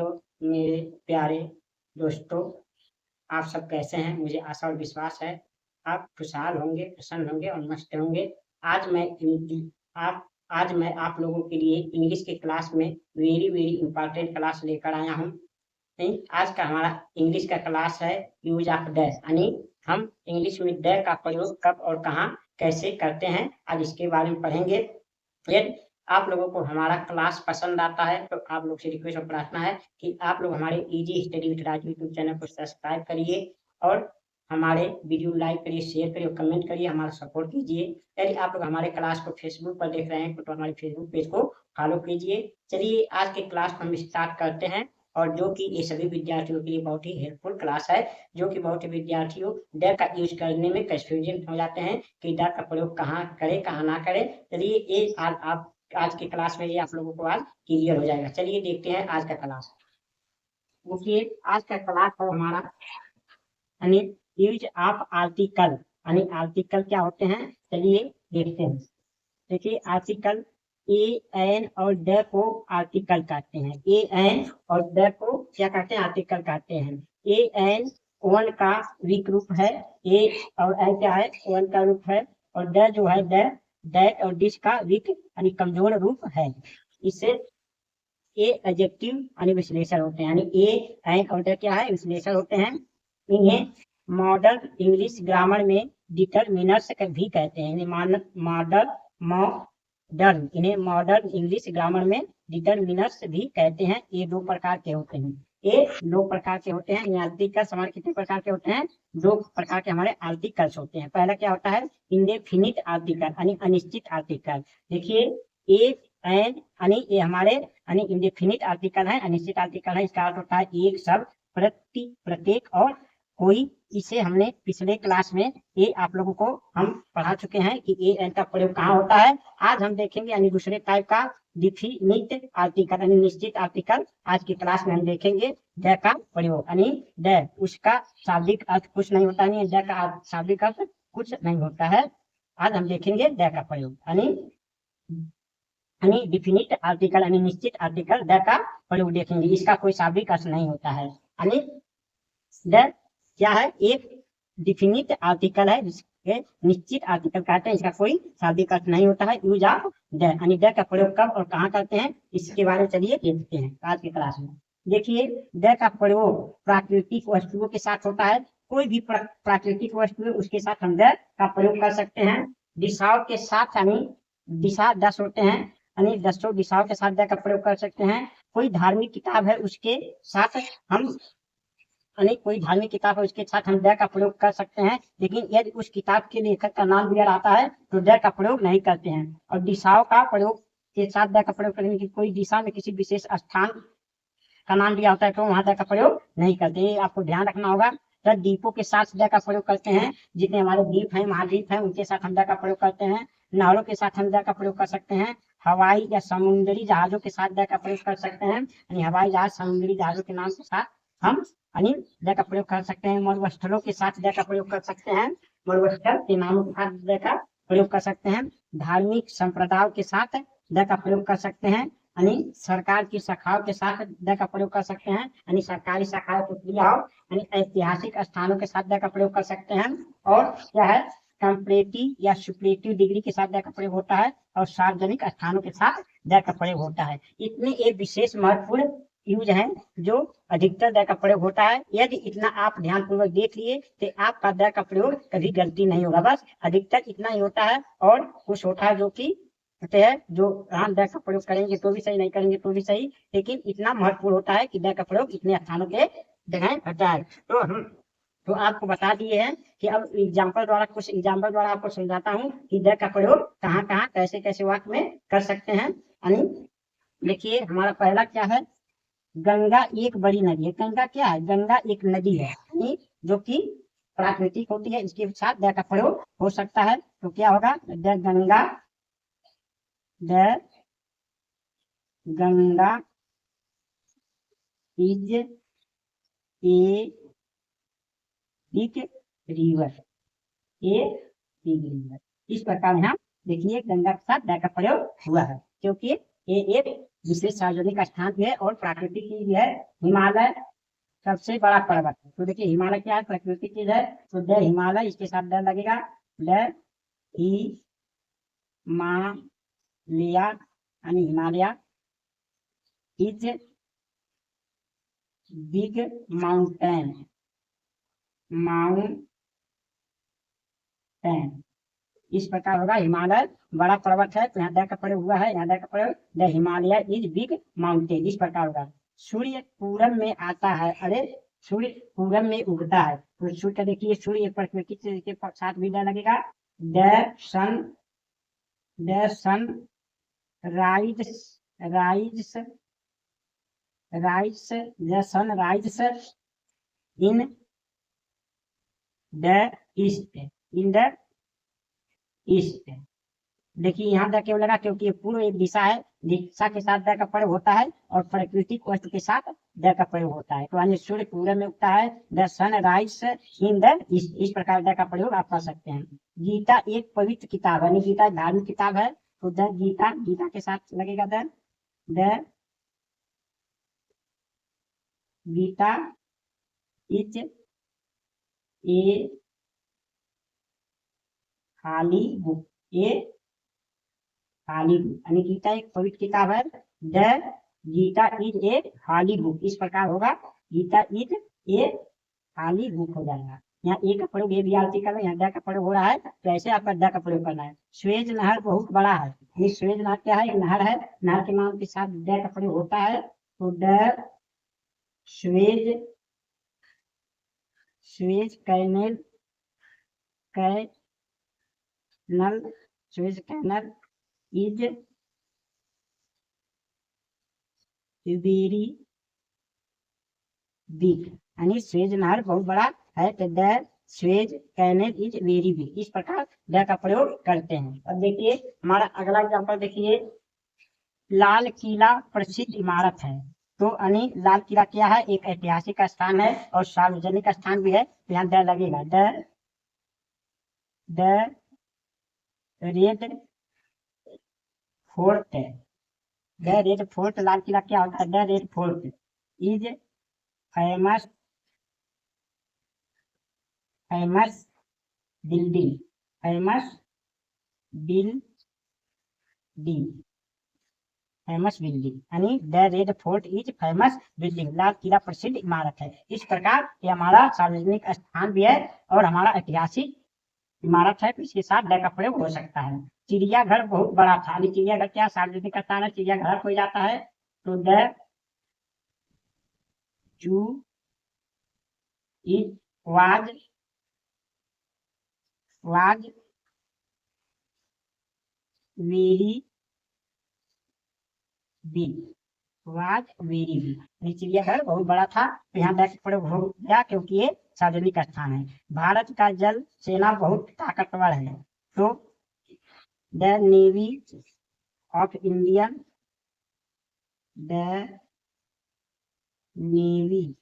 Hello मेरे प्यारे दोस्तों, आप सब कैसे हैं? मुझे आशा और विश्वास है आप खुशहाल होंगे, प्रसन्न होंगे और मस्त होंगे। आज मैं इन आप आज मैं आप लोगों के लिए इंग्लिश के क्लास में वेरी वेरी इंपॉर्टेंट क्लास लेकर आया हूँ। नहीं, आज का हमारा इंग्लिश का क्लास है यूज ऑफ द, यानी हम इंग्लिश में द का प्रयोग कब और कहाँ कैसे करते हैं, आज इसके बारे में पढ़ेंगे। यदि आप लोगों को हमारा क्लास पसंद आता है तो आप लोग से रिक्वेस्ट और प्रार्थना है कि आप लोग हमारे easy study with Raju YouTube channel को सब्सक्राइब करिए और हमारे वीडियो लाइक करिए, शेयर करिए और कमेंट करिए, हमारा सपोर्ट कीजिए। यदि आप लोग हमारे क्लास को फेसबुक पर देख रहे हैं तो हमारे फेसबुक पेज को फॉलो कीजिए। चलिए आज के क्लास को हम स्टार्ट करते हैं, और जो कि ये सभी विद्यार्थियों के लिए बहुत ही हेल्पफुल क्लास है, जो कि बहुत ही विद्यार्थियों द का यूज करने में कंफ्यूजन हो जाते हैं कि द का प्रयोग कहाँ करें कहाँ ना करें। चलिए ये आज के क्लास में ये आप लोगों को आज क्लियर हो जाएगा। चलिए देखते हैं आज का क्लास। देखिए आज का क्लास है हमारा यानी यूज ऑफ आर्टिकल, यानी आर्टिकल क्या होते हैं चलिए देखते हैं। देखिए आर्टिकल ए एन और द को आर्टिकल कहते हैं। ए एन और द को क्या कहते हैं? आर्टिकल कहते हैं। ए एन वन का वीक रूप है, ए और एन क्या है? वन का रूप है, और द जो है द, दैट और दिस का वीक यानी कमजोर रूप है। इससे ए एडजेक्टिव यानी विश्लेषण होते हैं, यानी ए एन और द क्या है? विश्लेषण होते हैं। इन्हें मॉडर्न इंग्लिश ग्रामर में डिटरमिनर्स भी कहते हैं। इन्हें मॉडर्न इंग्लिश ग्रामर में डिटरमिनर्स भी कहते हैं। ये दो प्रकार के होते हैं। ये दो प्रकार के होते हैं। आर्टिकल्स हमारे कितने प्रकार के होते हैं? दो प्रकार के हमारे आर्टिकल्स होते हैं। पहला क्या होता है? इंडेफिनिट आर्टिकल यानी अनिश्चित आर्टिकल। देखिए ए एन यानी ये हमारे यानी इंडेफिनिट आर्टिकल है, अनिश्चित आर्टिकल है। इसका अर्थ होता है एक शब्द, प्रत्येक और कोई। इसे हमने पिछले क्लास में ये आप लोगों को हम पढ़ा चुके हैं कि ए एन का प्रयोग कहाँ होता है। आज हम देखेंगे यानी दूसरे टाइप का डिफिनिट आर्टिकल यानी निश्चित आर्टिकल आज की क्लास में हम देखेंगे। द का प्रयोग यानी द, उसका शाब्दिक अर्थ कुछ नहीं होता, नहीं द का शाब्दिक अर्थ कुछ नहीं होता है। आज हम देखेंगे द का प्रयोग यानी डिफिनिट आर्टिकल यानी निश्चित आर्टिकल द का प्रयोग देखेंगे। इसका कोई शाब्दिक अर्थ नहीं होता है। यानी द क्या है? एक डिफिनिट आर्टिकल है जिसके निश्चित आर्टिकल कहते हैं। इसका कोई शाब्दिक अर्थ नहीं होता है। यूज ऑफ द यानी द का प्रयोग कब और कहाँ करते हैं, इसके बारे में चलिए देखते हैं आज की क्लास में। देखिए द का प्रयोग प्राकृतिक वस्तुओं के साथ होता है। कोई भी प्राकृतिक वस्तु है उसके साथ हम द का प्रयोग कर सकते हैं। दिशाओं के साथ यानी दिशा 10 होते हैं, यानी 10 दिशाओं के साथ द का प्रयोग कर सकते हैं। कोई धार्मिक किताब है उसके साथ हम कोई धार्मिक किताब है उसके साथ हम द का प्रयोग कर सकते हैं। लेकिन यदि उस किताब के लेखक का नाम दिया रहता है तो द का प्रयोग नहीं करते हैं। और दिशाओं का प्रयोग के साथ द का प्रयोग करेंगे कि कोई दिशा में किसी विशेष स्थान का नाम दिया होता है तो वहां द का प्रयोग नहीं करते। ये आपको ध्यान रखना होगा। तो द्वीपों के साथ द का प्रयोग करते हैं। जितने हमारे द्वीप हैं, महाद्वीप हैं, उनके साथ हम द का प्रयोग करते हैं। नहरों के साथ हम द का प्रयोग कर सकते हैं। हवाई या समुद्री जहाजों के साथ द का प्रयोग कर सकते हैं, यानी हवाई जहाज समुद्री जहाजों के नाम के साथ हम द का प्रयोग कर सकते हैं। मरुस्थलों के साथ द का प्रयोग कर सकते हैं, मरुस्थल के नामों के साथ द का प्रयोग कर सकते हैं। धार्मिक संप्रदायों के साथ द का प्रयोग कर सकते हैं, यानी सरकार की शाखाओं के साथ द का प्रयोग कर सकते हैं, यानी सरकारी शाखाओं के क्रियाओं यानी ऐतिहासिक स्थानों के साथ द का प्रयोग कर सकते हैं। और क्या है? कंपैरेटिव या सुपरलेटिव डिग्री के साथ द का प्रयोग होता है, और सार्वजनिक स्थानों के साथ द का प्रयोग होता है। इतने एक विशेष महत्वपूर्ण यूज है जो अधिकतर द का प्रयोग होता है। यदि इतना आप ध्यानपूर्वक देख लिए तो आपका द का प्रयोग कभी गलती नहीं होगा। बस अधिकतर इतना ही होता है, और कुछ होता है जो कि होते हैं जो हम द का प्रयोग करेंगे तो भी सही, नहीं करेंगे तो भी सही, लेकिन इतना महत्वपूर्ण होता है कि द का प्रयोग इतने स्थानों के जगह होता है। तो आपको बता दिए हैं कि अब कुछ एग्जाम्पल द्वारा आपको समझाता हूँ कि द का प्रयोग कहाँ कहाँ कैसे कैसे वाक्य में कर सकते हैं। यानी देखिए हमारा पहला क्या है? गंगा एक बड़ी नदी है। गंगा क्या है? गंगा एक नदी है, यानी जो कि प्राकृतिक होती है। इसके साथ द का प्रयोग हो सकता है। तो क्या होगा? The Ganga is a big river, इस प्रकार यहाँ देखिए गंगा के साथ द का प्रयोग हुआ है, क्योंकि ये एक जिससे सार्वजनिक स्थान भी है और प्राकृतिक चीज भी है। हिमालय सबसे बड़ा पर्वत है। तो देखिए हिमालय क्या है, प्राकृतिक चीज है, तो द हिमालय, इसके साथ द लगेगा, द ही मा लिया यानी Himalaya is big mountain, mountain इस प्रकार होगा। हिमालय बड़ा पर्वत है, तो यहाँ द का प्रयोग हुआ है, यहाँ द का प्रयोग, the Himalaya is big mountain, इस प्रकार होगा। सूर्य पूरब में आता है, अरे सूर्य पूरब में उगता है, तो सूर्य का देखिए, सूर्य प्रकृति के साथ भी द लगेगा, the sun rise rise rise the sun rise in the east, in the east. देखिए यहाँ द क्यों लगा, क्योंकि ये पूर्व एक दिशा है, दिशा के साथ द का प्रयोग होता है और प्राकृतिक वस्तु के साथ द का प्रयोग होता है। तो यानी सूर्य पूरब में उगता है, the sun rise in the east, इस प्रकार द का प्रयोग आप कर सकते हैं। गीता एक पवित्र किताब है, यानी गीता एक धार्मिक किताब है, तो द गीता, गीता के साथ लगेगा द गीता इज ए हाली बुक, ए हाली बुक, यानी गीता एक पवित्र किताब है, द गीता इज ए हाली बुक, इस प्रकार होगा, गीता इज ए हाली बुक हो जाएगा। यहाँ ए का प्रयोग, ए भी आर्टिकल है, यहाँ द का प्रयोग हो रहा है, तो ऐसे आपका द का प्रयोग करना है। स्वेज नहर बहुत बड़ा है, ये स्वेज नहर क्या है, एक नहर है, नहर के नाम के साथ द का प्रयोग होता है, तो the Suez Suez canal canal Suez canal is very big, यानी स्वेज नहर बहुत बड़ा है, तो the Suez canal is very big, इस प्रकार द का प्रयोग करते हैं। अब देखिए हमारा अगला एग्जाम्पल देखिए, लाल किला प्रसिद्ध इमारत है, तो यानी लाल किला क्या है, एक ऐतिहासिक स्थान है और सार्वजनिक स्थान भी है, तो यहाँ द लगेगा, the Red Fort, the Red Fort, लाल किला क्या होता है, the Red Fort is famous famous building, famous building famous building, यानी the Red Fort is famous building, लाल किला प्रसिद्ध इमारत है। इस प्रकार ये हमारा सार्वजनिक स्थान भी है और हमारा ऐतिहासिक इमारत है, तो इसके साथ द का प्रयोग हो सकता है। चिड़ियाघर बहुत बड़ा था, चिड़ियाघर क्या सार्वजनिक स्थान है, चिड़ियाघर हो जाता है, तो the zoo is was very big, was very big, चिड़ियाघर बहुत बड़ा था, तो यहाँ द का प्रयोग हो गया क्योंकि ये सार्वजनिक स्थान है। भारत का जल सेना बहुत ताकतवर है, तो the navy of Indian, the navy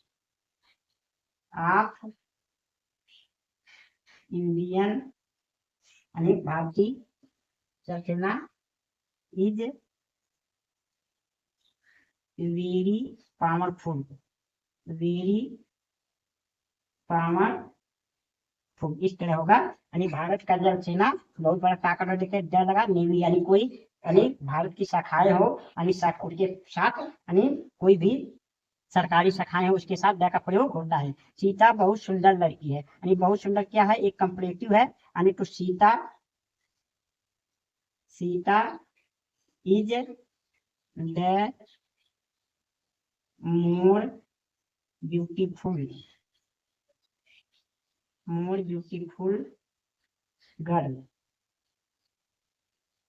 of Indian यानी भारतीय जल सेना is very powerful, very powerful, इस तरह होगा, यानी भारत का जल सेना बहुत बड़ा ताकतवर, देखिए द लगा, नेवी यानी कोई, यानी भारत की शाखाएं हो, यानी उनके साथ यानी कोई भी सरकारी शाखाएं हो, उसके साथ द का प्रयोग होता है। सीता बहुत सुंदर लड़की है, यानी बहुत सुंदर क्या है, एक कंपरेटिव है, यानी तो Sita is the more beautiful girl,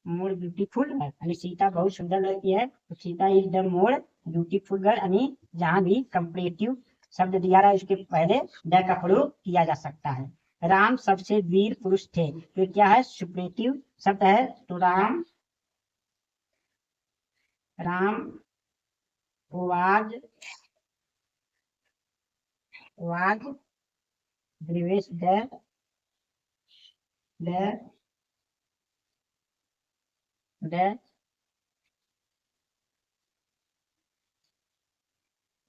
more beautiful है, यानी सीता बहुत सुंदर लड़की है, तो Sita is the more beautiful girl, यानी जहां भी कंपरेटिव शब्द दिया रहा है उसके पहले द का प्रयोग किया जा सकता है। राम सबसे वीर पुरुष थे, तो क्या है, सुपरेटिव शब्द है, तो Ram was bravest the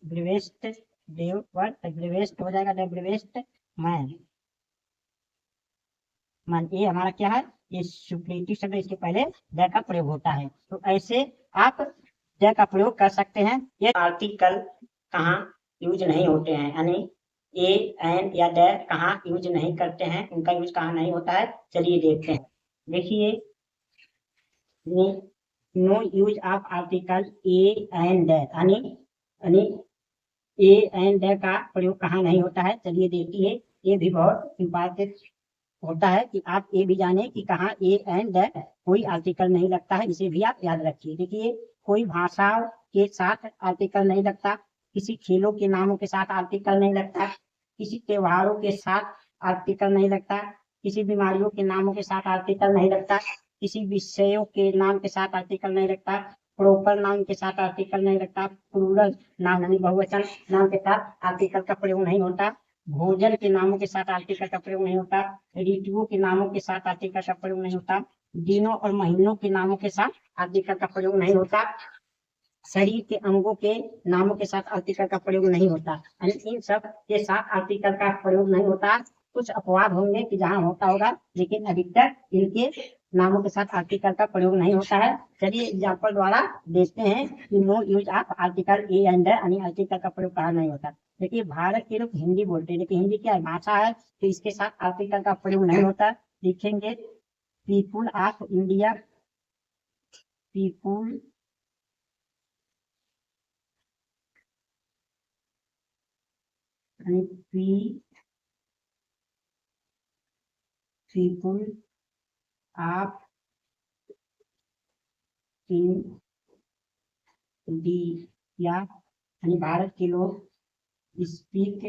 bravest bravest हो जाएगा द ब्रेवेस्ट मैन। मान ये हमारा क्या है, ये सुपलेटिव शब्द, इसके पहले द का प्रयोग होता है। तो ऐसे आप द का प्रयोग कर सकते हैं। ये आर्टिकल कहाँ यूज नहीं होते हैं, यानी ए एन या द कहाँ यूज नहीं करते हैं, उनका यूज कहाँ नहीं होता है, चलिए देखते हैं। देखिए, no use of article a and the, यानी ए एंड द का प्रयोग कहाँ नहीं होता है, चलिए देखिए। ये भी बहुत इम्पोर्टेंट होता है कि आप ये भी जाने कि कहाँ ए एंड द कोई आर्टिकल नहीं लगता है, इसे भी आप याद रखिए। देखिए, कोई भाषाओं के साथ आर्टिकल नहीं लगता, किसी खेलों के नामों के साथ आर्टिकल नहीं लगता, किसी त्योहारों के साथ आर्टिकल नहीं लगता, किसी बीमारियों के नामों के साथ आर्टिकल नहीं लगता, किसी विषयों के नाम के साथ आर्टिकल नहीं लगता, प्रोपर नाउन के साथ आर्टिकल नहीं लगता, प्लूरल नाउन यानी बहुवचन नाम के साथ आर्टिकल का प्रयोग नहीं होता, भोजन के नामों के साथ आर्टिकल का प्रयोग नहीं होता, ऋतुओं के नामों के साथ आर्टिकल का प्रयोग नहीं होता, दिनों और महीनों के नामों के साथ आर्टिकल का प्रयोग नहीं होता, शरीर के अंगों के नामों के साथ आर्टिकल का प्रयोग नहीं होता, यानी इन सब के साथ आर्टिकल का प्रयोग नहीं होता। कुछ अपवाद होंगे कि जहां होता होगा, लेकिन अधिकतर इनके नामों के साथ आर्टिकल का प्रयोग नहीं होता है। चलिए एग्जाम्पल द्वारा देखते हैं कि no use of article a and यानी आर्टिकल का प्रयोग कहाँ नहीं होता। देखिए, भारत के लोग हिंदी बोलते हैं, लेकिन हिंदी क्या है, भाषा है, तो इसके साथ आर्टिकल का प्रयोग नहीं होता। लिखेंगे people of India, people people of India यानी भारत के लोग स्पीक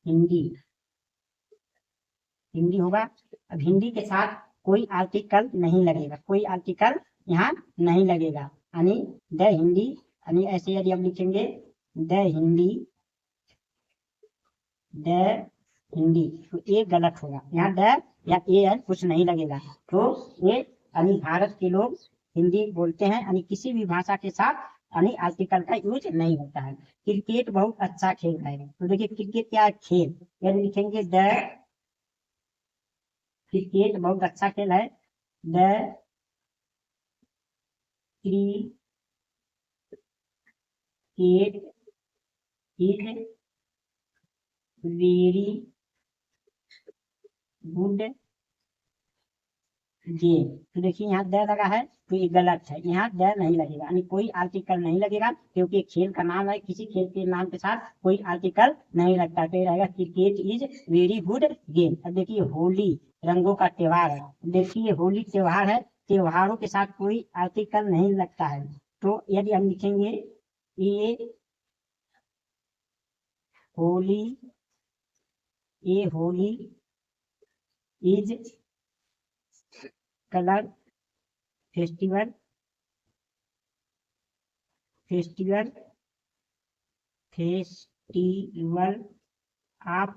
हिंदी, हिंदी होगा। अब हिंदी के साथ कोई आर्टिकल नहीं लगेगा, कोई आर्टिकल यहाँ नहीं लगेगा, यानी द हिंदी, यानी ऐसे यदि हम लिखेंगे द हिंदी तो ये गलत होगा, यहाँ द या ए कुछ नहीं लगेगा। तो ये यानी भारत के लोग हिंदी बोलते हैं, यानी किसी भी भाषा के साथ यानी आर्टिकल का यूज नहीं होता है। क्रिकेट बहुत अच्छा खेल है, तो देखिए क्रिकेट क्या है, खेल, यदि लिखेंगे द क्रिकेट बहुत अच्छा खेल है, the cricket is very good game. तो देखिए यहाँ द लगा है, तो ये गलत है, यहाँ द नहीं लगेगा, यानी कोई आर्टिकल नहीं लगेगा, क्योंकि खेल का नाम है, किसी खेल के नाम के साथ कोई आर्टिकल नहीं लगता, तो ये रहेगा cricket is very good game. अब देखिए, होली रंगों का त्योहार है, देखिए होली त्योहार है, त्योहारों के साथ कोई आर्टिकल नहीं लगता है। तो यदि हम लिखेंगे ये Holi is colour festival of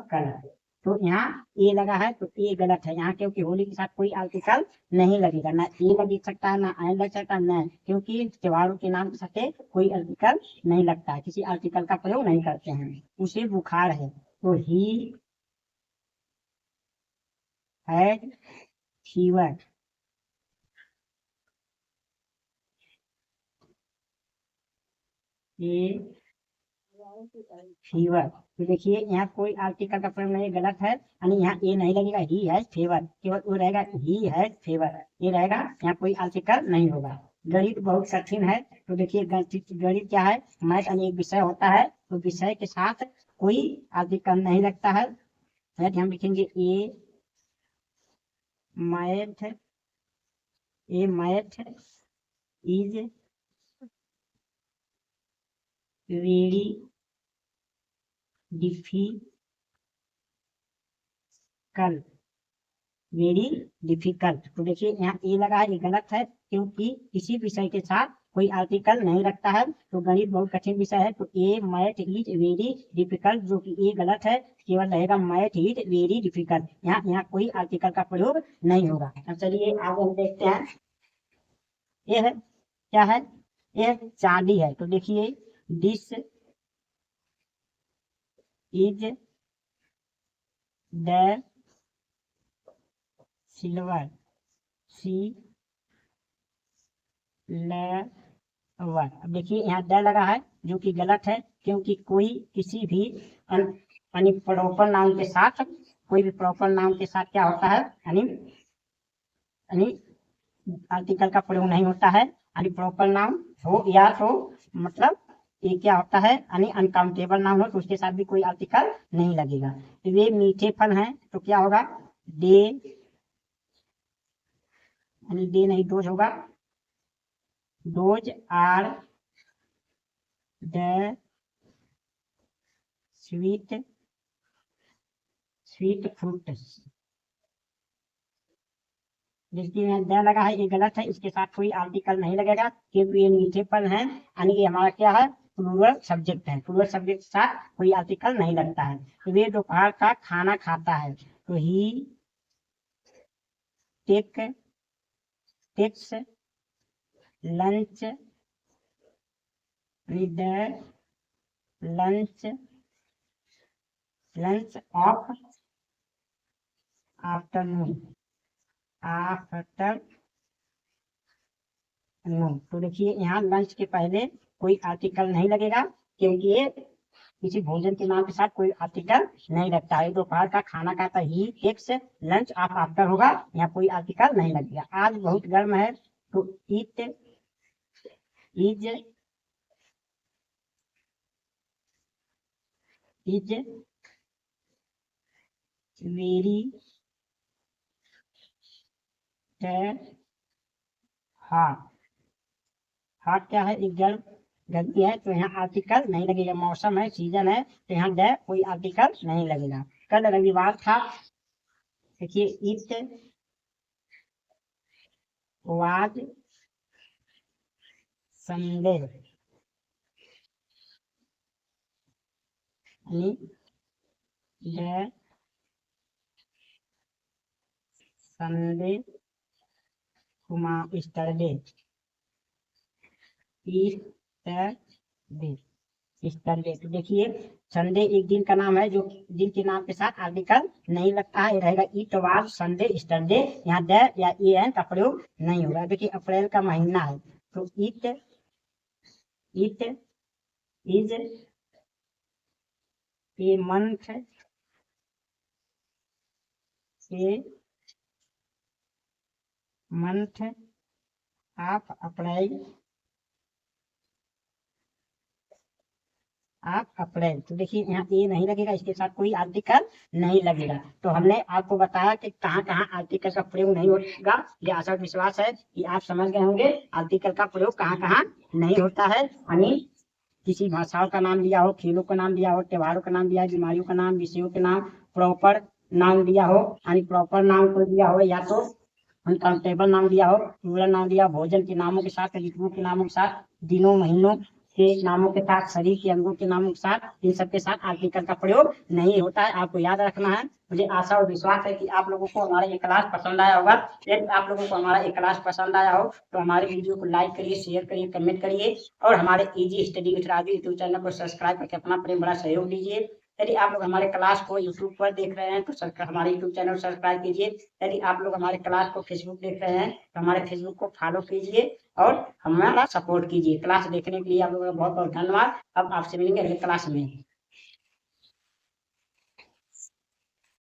colour. तो यहाँ ए लगा है, तो ए गलत है यहाँ, क्योंकि होली के साथ कोई आर्टिकल नहीं लगेगा, ना ए लग सकता है, ना आई लग सकता है, न, क्योंकि त्योहारों के नाम के साथ कोई आर्टिकल नहीं लगता है, किसी आर्टिकल का प्रयोग नहीं करते हैं। उसे बुखार है, तो ही हैड फीवर, फीवर। तो देखिए यहाँ कोई आर्टिकल का प्रयोग नहीं, गलत है, यानी यहाँ ए नहीं लगेगा, ही है फेवर, केवल वो रहेगा ही है फेवर, ये रहेगा, यहाँ कोई आर्टिकल नहीं होगा। गणित बहुत कठिन है, तो देखिए गणित क्या है, मैथ यानी एक विषय होता है, तो विषय के साथ कोई आर्टिकल नहीं लगता है। यदि हम लिखेंगे मैथ इज वेरी डिफिकल्ट, तो देखिए यहाँ ए लगा है, ये गलत है, क्योंकि किसी विषय के साथ कोई आर्टिकल नहीं रखता है तो गणित बहुत कठिन विषय है। तो ए मैथ इज वेरी डिफिकल्ट, जो कि ए गलत है, केवल रहेगा मैथ इज वेरी डिफिकल्ट। यहाँ कोई आर्टिकल का प्रयोग नहीं होगा। अब चलिए आगे हम देखते हैं। ये है क्या है, ये चांदी है। तो देखिए दिस इज द सिल्वर सी लेवर। अब देखिए यहाँ द लगा है जो कि गलत है, क्योंकि कोई किसी भी यानी प्रॉपर नाउन के साथ, कोई भी प्रॉपर नाउन के साथ क्या होता है, यानी आर्टिकल का प्रयोग नहीं होता है। यानी प्रॉपर नाउन हो या तो मतलब ये क्या होता है, यानी अनकाउंटेबल नाउन हो तो उसके साथ भी कोई आर्टिकल नहीं लगेगा। तो ये मीठे फल हैं तो क्या होगा, दे, यानी दे नहीं डोज होगा, those are the sweet fruits. देखिए यहाँ द लगा है, ये गलत है, इसके साथ कोई आर्टिकल नहीं लगेगा क्योंकि ये मीठे फल हैं, यानी कि हमारा क्या है, प्लूरल सब्जेक्ट है। प्लूरल सब्जेक्ट के साथ कोई आर्टिकल नहीं लगता है। तो ये दोपहर का खाना खाता है तो he takes lunch with lunch of afternoon. तो देखिए यहाँ लंच के पहले कोई आर्टिकल नहीं लगेगा क्योंकि ये किसी भोजन के नाम के साथ कोई आर्टिकल नहीं लगता है। दोपहर का खाना खाता ही टेक्स लंच ऑफ आफ्टर होगा, यहाँ कोई आर्टिकल नहीं लगेगा। आज बहुत गर्म है तो it is very hot. Hot क्या है, एक गर्मी है तो यहाँ आर्टिकल नहीं लगेगा। मौसम है, सीजन है तो यहाँ द कोई आर्टिकल नहीं लगेगा। कल रविवार था, देखिए it was Sunday, the Sunday yesterday yesterday. तो देखिए संडे एक दिन का नाम है जो दिन के नाम के साथ आर्टिकल नहीं लगता है, रहेगा इट वाज संडे स्टरडे। यहाँ द या एन का प्रयोग नहीं होगा। देखिए अप्रैल का महीना है तो it is a month of April. तो देखिए यहाँ ए नहीं लगेगा, इसके साथ कोई आर्टिकल नहीं लगेगा। तो हमने आपको बताया कि कहाँ कहाँ आर्टिकल का प्रयोग नहीं होगा। ये आशा विश्वास है कि आप समझ गए होंगे आर्टिकल का प्रयोग कहाँ कहाँ नहीं होता है। यानी किसी भाषाओं का नाम लिया हो, खेलों का नाम लिया हो, त्योहारों का नाम लिया हो, बीमारियों का नाम, विषयों के नाम, प्रॉपर नाम लिया हो, यानी प्रॉपर नाम को लिया हो, या तो अनकाउंटेबल नाम लिया हो, प्लूरल नाम लिया हो, भोजन के नामों के साथ, ऋतुओं के नामों के साथ, दिनों महीनों के नामों के साथ, शरीर के अंगों के नामों के साथ, इन सब के साथ आर्टिकल का प्रयोग नहीं होता है। आपको याद रखना है। मुझे आशा और विश्वास है कि आप लोगों को हमारा ये क्लास पसंद आया होगा। यदि आप लोगों को हमारा ये क्लास पसंद आया हो तो हमारे वीडियो को लाइक करिए, शेयर करिए, कमेंट करिए और हमारे easy study with Raju YouTube channel को सब्सक्राइब करके अपना प्रेम बड़ा सहयोग दीजिए। यदि आप लोग हमारे क्लास को यूट्यूब पर देख रहे हैं तो हमारे यूट्यूब चैनल सब्सक्राइब कीजिए। यदि आप लोग हमारे क्लास को फेसबुक देख रहे हैं तो हमारे फेसबुक को फॉलो कीजिए और हमारा सपोर्ट कीजिए। क्लास देखने के लिए आप लोगों का बहुत बहुत धन्यवाद। अब आपसे मिलेंगे अगले क्लास में।